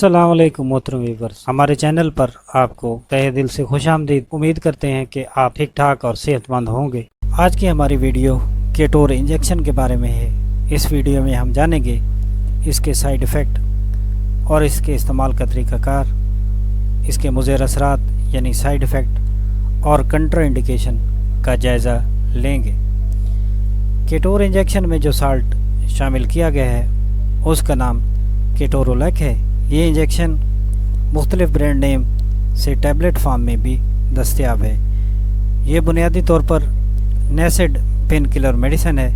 अस्सलाम वालेकुम मोहतरम व्यूअर्स, हमारे चैनल पर आपको तहे दिल से खुशामदीद। उम्मीद करते हैं कि आप ठीक ठाक और सेहतमंद होंगे। आज की हमारी वीडियो केटोर इंजेक्शन के बारे में है। इस वीडियो में हम जानेंगे इसके साइड इफ़ेक्ट और इसके इस्तेमाल का तरीक़ाकार, इसके मुज़र असरात यानी साइड इफ़ेक्ट और कंट्रा इंडिकेशन का जायज़ा लेंगे। केटोर इंजेक्शन में जो साल्ट शामिल किया गया है उसका नाम केटोरोलैक है। ये इंजेक्शन मुख्तलिफ़ ब्रांड नेम से टैबलेट फॉर्म में भी दस्तयाब है। ये बुनियादी तौर पर नेसेड पेन किलर मेडिसिन है,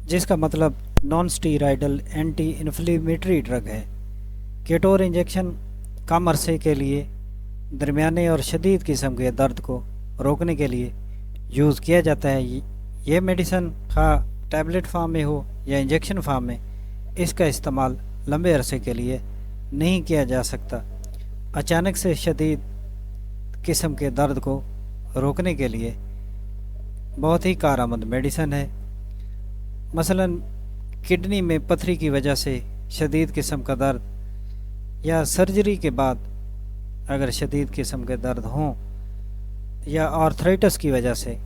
जिसका मतलब non steroidal anti inflammatory drug है। केटोर इंजेक्शन कम अरसे के लिए दरमियाने और शदीद किस्म के दर्द को रोकने के लिए यूज़ किया जाता है। ये मेडिसिन खा टैबलेट फॉर्म में हो या इंजेक्शन फॉर्म में, इसका इस्तेमाल लंबे अरसे के लिए नहीं किया जा सकता। अचानक से शदीद किस्म के दर्द को रोकने के लिए बहुत ही कारआमद मेडिसिन है। मसलन किडनी में पथरी की वजह से शदीद किस्म का दर्द या सर्जरी के बाद अगर शदीद किस्म के दर्द हों या आर्थराइटिस की वजह से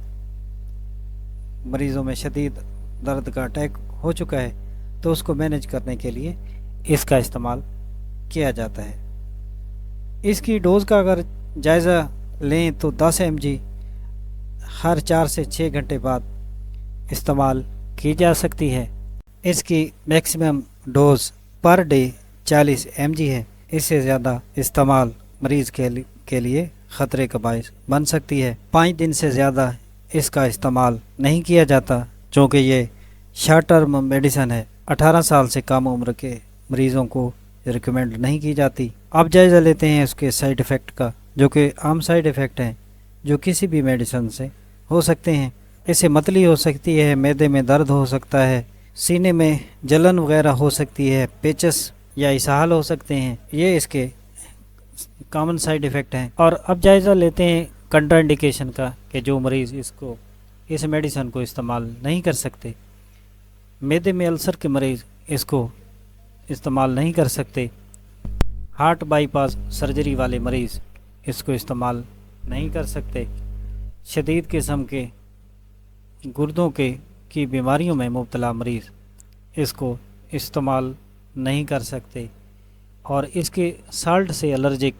मरीज़ों में शदीद दर्द का अटैक हो चुका है, तो उसको मैनेज करने के लिए इसका इस्तेमाल किया जाता है। इसकी डोज़ का अगर जायज़ा लें तो 10 mg हर 4 से 6 घंटे बाद इस्तेमाल की जा सकती है। इसकी maximum dose per day 40 mg है। इससे ज़्यादा इस्तेमाल मरीज़ के लिए ख़तरे का बायस बन सकती है। 5 दिन से ज़्यादा इसका इस्तेमाल नहीं किया जाता, चूँकि ये शॉर्ट टर्म मेडिसिन है। 18 साल से कम उम्र के मरीज़ों को रिकमेंड नहीं की जाती। अब जायज़ा लेते हैं उसके साइड इफ़ेक्ट का, जो कि आम साइड इफ़ेक्ट हैं जो किसी भी मेडिसिन से हो सकते हैं। इससे मतली हो सकती है, मैदे में दर्द हो सकता है, सीने में जलन वगैरह हो सकती है, पेचस या इसहाल हो सकते हैं। ये इसके कॉमन साइड इफ़ेक्ट हैं। और अब जायज़ा लेते हैं कंट्रा इंडिकेशन का, कि जो मरीज़ इस मेडिसिन को इस्तेमाल नहीं कर सकते। मैदे में अल्सर के मरीज़ इसको इस्तेमाल नहीं कर सकते। हार्ट बाईपास सर्जरी वाले मरीज़ इसको इस्तेमाल नहीं कर सकते। शदीद किस्म के गुर्दों की बीमारियों में मुब्तला मरीज़ इसको इस्तेमाल नहीं कर सकते। और इसके साल्ट से एलर्जिक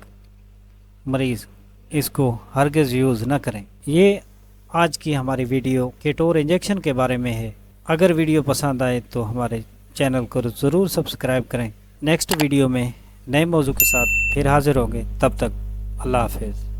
मरीज़ इसको हरगिज़ यूज़ न करें। ये आज की हमारी वीडियो केटोर इंजेक्शन के बारे में है। अगर वीडियो पसंद आए तो हमारे चैनल को ज़रूर सब्सक्राइब करें। नेक्स्ट वीडियो में नए मौजू के साथ फिर हाज़िर होंगे। तब तक अल्लाह हाफ़िज़।